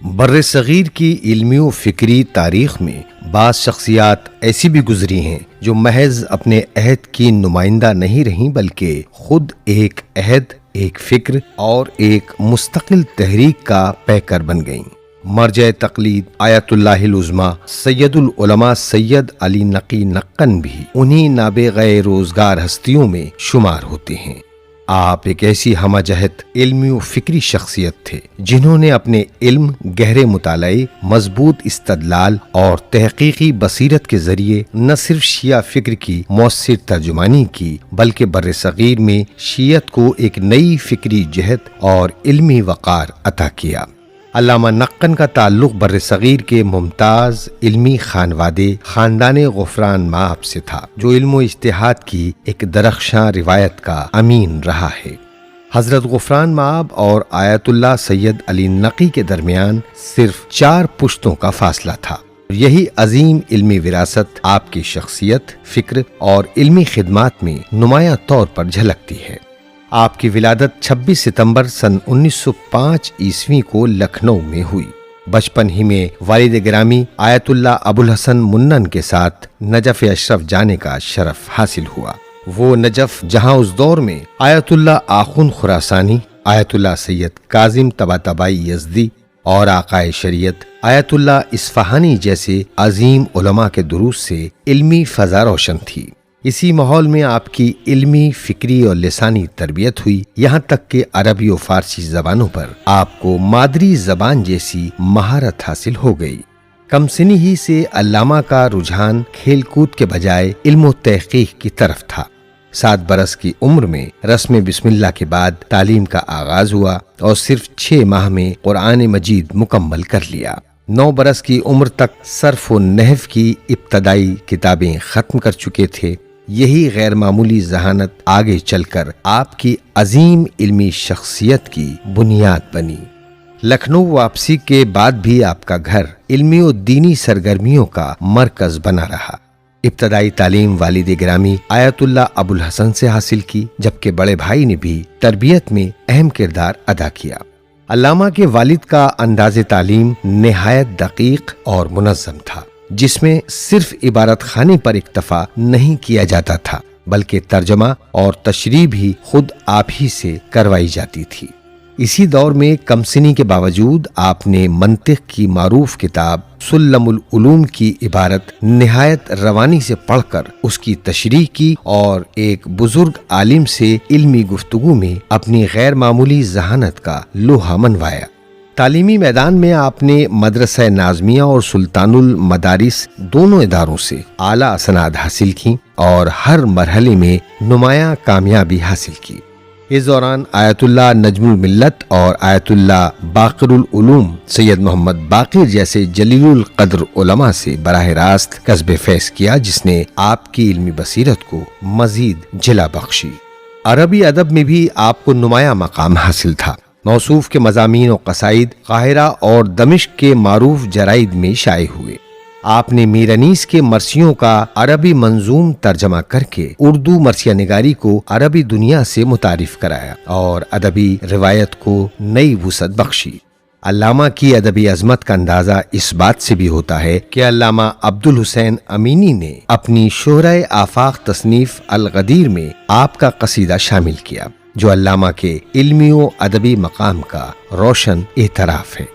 بر صغیر کی علمی و فکری تاریخ میں بعض شخصیات ایسی بھی گزری ہیں جو محض اپنے عہد کی نمائندہ نہیں رہیں بلکہ خود ایک عہد، ایک فکر اور ایک مستقل تحریک کا پیکر بن گئیں۔ مرجع تقلید آیت اللہ العظمی سید العلماء سید علی نقی نقن بھی انہی نابغہ روزگار ہستیوں میں شمار ہوتے ہیں۔ آپ ایک ایسی ہمہ جہت علمی و فکری شخصیت تھے جنہوں نے اپنے علم، گہرے مطالعے، مضبوط استدلال اور تحقیقی بصیرت کے ذریعے نہ صرف شیعہ فکر کی مؤثر ترجمانی کی بلکہ بر صغیر میں شیعت کو ایک نئی فکری جہت اور علمی وقار عطا کیا۔ علامہ نقن کا تعلق بر صغیر کے ممتاز علمی خاندان غفران مآب سے تھا، جو علم و اجتہاد کی ایک درخشاں روایت کا امین رہا ہے۔ حضرت غفران مآب اور آیت اللہ سید علی نقی کے درمیان صرف 4 پشتوں کا فاصلہ تھا۔ یہی عظیم علمی وراثت آپ کی شخصیت، فکر اور علمی خدمات میں نمایاں طور پر جھلکتی ہے۔ آپ کی ولادت 26 ستمبر سن 1905 عیسوی کو لکھنؤ میں ہوئی۔ بچپن ہی میں والد گرامی آیت اللہ ابوالحسن منن کے ساتھ نجف اشرف جانے کا شرف حاصل ہوا۔ وہ نجف جہاں اس دور میں آیت اللہ آخوند خراسانی، آیت اللہ سید کاظم طباطبائی یزدی اور آقائے شریعت آیت اللہ اصفہانی جیسے عظیم علماء کے دروس سے علمی فضا روشن تھی۔ اسی ماحول میں آپ کی علمی، فکری اور لسانی تربیت ہوئی، یہاں تک کہ عربی و فارسی زبانوں پر آپ کو مادری زبان جیسی مہارت حاصل ہو گئی۔ کم سنی ہی سے علامہ کا رجحان کھیل کود کے بجائے علم و تحقیق کی طرف تھا۔ 7 برس کی عمر میں رسم بسم اللہ کے بعد تعلیم کا آغاز ہوا اور صرف 6 ماہ میں قرآن مجید مکمل کر لیا۔ 9 برس کی عمر تک صرف و نحو کی ابتدائی کتابیں ختم کر چکے تھے۔ یہی غیر معمولی ذہانت آگے چل کر آپ کی عظیم علمی شخصیت کی بنیاد بنی۔ لکھنؤ واپسی کے بعد بھی آپ کا گھر علمی و دینی سرگرمیوں کا مرکز بنا رہا۔ ابتدائی تعلیم والد گرامی آیت اللہ ابوالحسن سے حاصل کی، جبکہ بڑے بھائی نے بھی تربیت میں اہم کردار ادا کیا۔ علامہ کے والد کا انداز تعلیم نہایت دقیق اور منظم تھا، جس میں صرف عبارت خانی پر اکتفا نہیں کیا جاتا تھا بلکہ ترجمہ اور تشریح بھی خود آپ ہی سے کروائی جاتی تھی۔ اسی دور میں کم سنی کے باوجود آپ نے منطق کی معروف کتاب سلم العلوم کی عبارت نہایت روانی سے پڑھ کر اس کی تشریح کی اور ایک بزرگ عالم سے علمی گفتگو میں اپنی غیر معمولی ذہانت کا لوہا منوایا۔ تعلیمی میدان میں آپ نے مدرسہ ناظمیہ اور سلطان المدارس دونوں اداروں سے اعلیٰ اسناد حاصل کی اور ہر مرحلے میں نمایاں کامیابی حاصل کی۔ اس دوران آیت اللہ نجم الملت اور آیت اللہ باقر العلوم سید محمد باقر جیسے جلیل القدر علماء سے براہ راست کسب فیض کیا، جس نے آپ کی علمی بصیرت کو مزید جلا بخشی۔ عربی ادب میں بھی آپ کو نمایاں مقام حاصل تھا۔ موصوف کے مضامین و قصائد قاہرہ اور دمشق کے معروف جرائد میں شائع ہوئے۔ آپ نے میر انیس کے مرثیوں کا عربی منظوم ترجمہ کر کے اردو مرثیہ نگاری کو عربی دنیا سے متعارف کرایا اور ادبی روایت کو نئی وسعت بخشی۔ علامہ کی ادبی عظمت کا اندازہ اس بات سے بھی ہوتا ہے کہ علامہ عبدالحسین امینی نے اپنی شہرۂ آفاق تصنیف الغدیر میں آپ کا قصیدہ شامل کیا، جو علامہ کے علمی و ادبی مقام کا روشن اعتراف ہے۔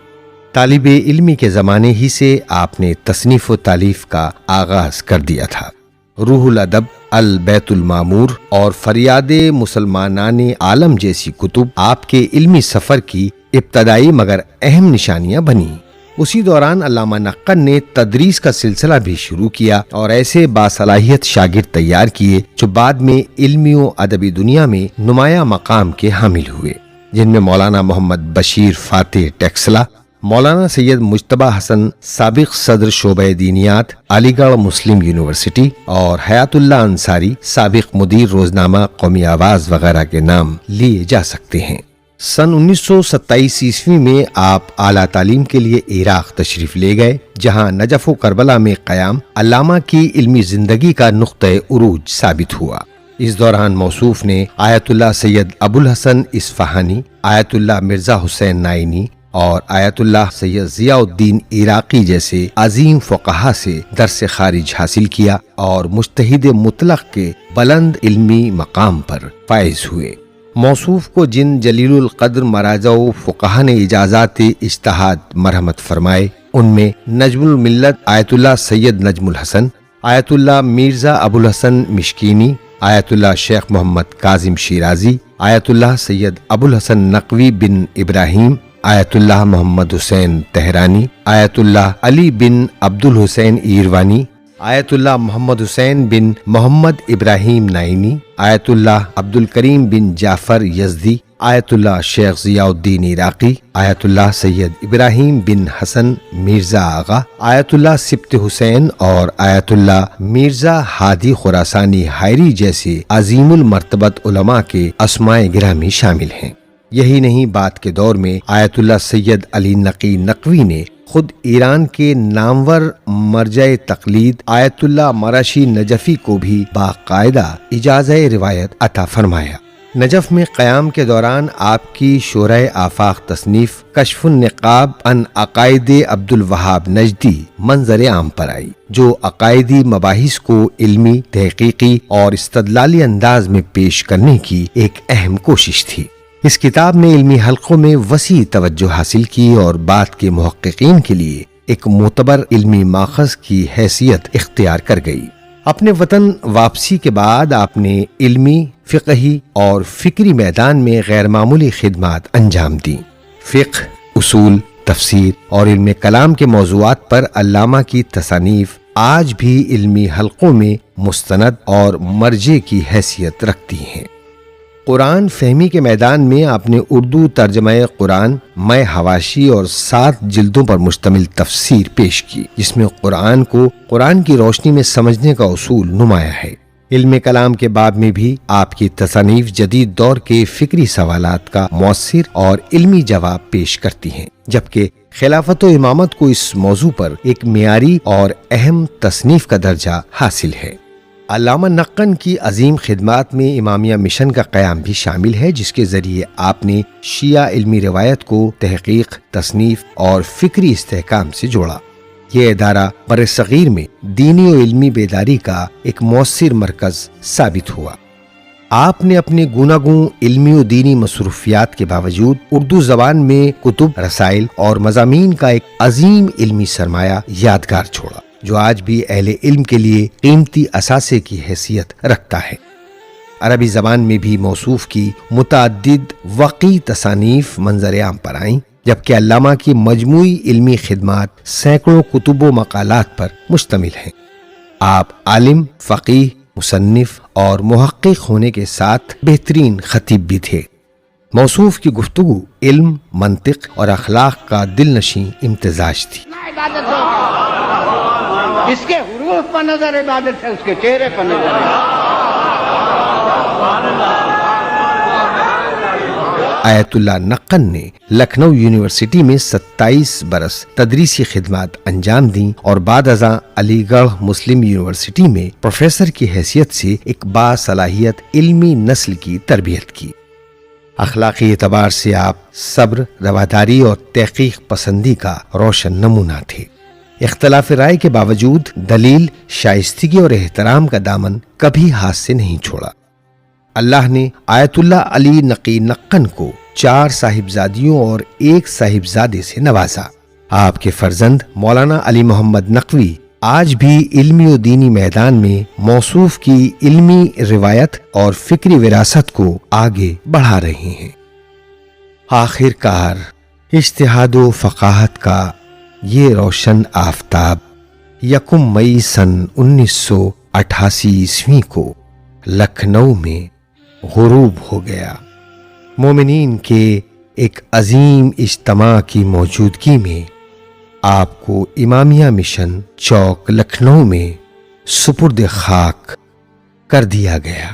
طالب علمی کے زمانے ہی سے آپ نے تصنیف و تالیف کا آغاز کر دیا تھا۔ روح الادب، البیت المعمور اور فریاد مسلمانان عالم جیسی کتب آپ کے علمی سفر کی ابتدائی مگر اہم نشانیاں بنیں۔ اسی دوران علامہ نقن نے تدریس کا سلسلہ بھی شروع کیا اور ایسے باصلاحیت شاگرد تیار کیے جو بعد میں علمی و ادبی دنیا میں نمایاں مقام کے حامل ہوئے، جن میں مولانا محمد بشیر فاتح ٹیکسلا، مولانا سید مجتبی حسن سابق صدر شعبہ دینیات علی گڑھ مسلم یونیورسٹی اور حیات اللہ انصاری سابق مدیر روزنامہ قومی آواز وغیرہ کے نام لیے جا سکتے ہیں۔ سن 1927 عیسوی میں آپ اعلیٰ تعلیم کے لیے عراق تشریف لے گئے، جہاں نجف و کربلا میں قیام علامہ کی علمی زندگی کا نقطۂ عروج ثابت ہوا۔ اس دوران موصوف نے آیت اللہ سید ابوالحسن اصفہانی، آیت اللہ مرزا حسین نائینی اور آیت اللہ سید ضیاء الدین عراقی جیسے عظیم فقہا سے درس خارج حاصل کیا اور مجتہد مطلق کے بلند علمی مقام پر فائز ہوئے۔ موصوف کو جن جلیل القدر مراجع و فقہا نے اجازات اجتہاد مرحمت فرمائے ان میں نجم الملت آیت اللہ سید نجم الحسن، آیت اللہ مرزا ابو الحسن مشکینی، آیت اللہ شیخ محمد کاظم شیرازی، آیت اللہ سید ابو الحسن نقوی بن ابراہیم، آیت اللہ محمد حسین تہرانی، آیت اللہ علی بن عبد الحسین ایروانی، آیت اللہ محمد حسین بن محمد ابراہیم نائینی، آیت اللہ عبد الکریم بن جعفر یزدی، آیت اللہ شیخ ضیاء الدین عراقی، آیت اللہ سید ابراہیم بن حسن مرزا آغا، آیت اللہ سبت حسین اور آیت اللہ مرزا ہادی خراسانی حائری جیسے عظیم المرتبت علماء کے اسماء گرامی شامل ہیں۔ یہی نہیں، بعد کے دور میں آیت اللہ سید علی نقی نقوی نے خود ایران کے نامور مرجع تقلید آیت اللہ مراشی نجفی کو بھی باقاعدہ اجازہ روایت عطا فرمایا۔ نجف میں قیام کے دوران آپ کی شورۂ آفاق تصنیف کشف النقاب عن عقائد عبد الوہاب نجدی منظر عام پر آئی، جو عقائدی مباحث کو علمی، تحقیقی اور استدلالی انداز میں پیش کرنے کی ایک اہم کوشش تھی۔ اس کتاب نے علمی حلقوں میں وسیع توجہ حاصل کی اور بعد کے محققین کے لیے ایک معتبر علمی ماخذ کی حیثیت اختیار کر گئی۔ اپنے وطن واپسی کے بعد آپ نے علمی، فقہی اور فکری میدان میں غیر معمولی خدمات انجام دیں۔ فقہ، اصول، تفسیر اور علم کلام کے موضوعات پر علامہ کی تصانیف آج بھی علمی حلقوں میں مستند اور مرجع کی حیثیت رکھتی ہیں۔ قرآن فہمی کے میدان میں آپ نے اردو ترجمہ قرآن، میں حواشی اور 7 جلدوں پر مشتمل تفسیر پیش کی، جس میں قرآن کو قرآن کی روشنی میں سمجھنے کا اصول نمایاں ہے۔ علم کلام کے باب میں بھی آپ کی تصانیف جدید دور کے فکری سوالات کا مؤثر اور علمی جواب پیش کرتی ہیں، جبکہ خلافت و امامت کو اس موضوع پر ایک معیاری اور اہم تصنیف کا درجہ حاصل ہے۔ علامہ نقن کی عظیم خدمات میں امامیہ مشن کا قیام بھی شامل ہے، جس کے ذریعے آپ نے شیعہ علمی روایت کو تحقیق، تصنیف اور فکری استحکام سے جوڑا۔ یہ ادارہ برصغیر میں دینی و علمی بیداری کا ایک مؤثر مرکز ثابت ہوا۔ آپ نے اپنے گوناگون علمی و دینی مصروفیات کے باوجود اردو زبان میں کتب، رسائل اور مضامین کا ایک عظیم علمی سرمایہ یادگار چھوڑا، جو آج بھی اہل علم کے لیے قیمتی اثاثے کی حیثیت رکھتا ہے۔ عربی زبان میں بھی موصوف کی متعدد وقی تصانیف منظر عام پر آئیں، جبکہ علامہ کی مجموعی علمی خدمات سینکڑوں کتب و مقالات پر مشتمل ہیں۔ آپ عالم، فقیہ، مصنف اور محقق ہونے کے ساتھ بہترین خطیب بھی تھے۔ موصوف کی گفتگو علم، منطق اور اخلاق کا دل نشیں امتزاج تھی۔ اس کے حروف پر نظر عبادت ہے، اس کے چہرے پر نظر ہے۔ آیت اللہ نقن نے لکھنؤ یونیورسٹی میں 27 برس تدریسی خدمات انجام دیں اور بعد ازاں علی گڑھ مسلم یونیورسٹی میں پروفیسر کی حیثیت سے ایک باصلاحیت علمی نسل کی تربیت کی۔ اخلاقی اعتبار سے آپ صبر، رواداری اور تحقیق پسندی کا روشن نمونہ تھے۔ اختلاف رائے کے باوجود دلیل، شائستگی اور احترام کا دامن کبھی ہاتھ سے نہیں چھوڑا۔ اللہ نے آیت اللہ علی نقی نقن کو 4 صاحبزادیوں اور 1 صاحبزادے سے نوازا۔ آپ کے فرزند مولانا علی محمد نقوی آج بھی علمی و دینی میدان میں موصوف کی علمی روایت اور فکری وراثت کو آگے بڑھا رہے ہیں۔ آخر کار اجتہاد و فقاہت کا یہ روشن آفتاب 1 مئی سن 1988 عیسوی کو لکھنؤ میں غروب ہو گیا۔ مومنین کے ایک عظیم اجتماع کی موجودگی میں آپ کو امامیہ مشن چوک لکھنؤ میں سپرد خاک کر دیا گیا۔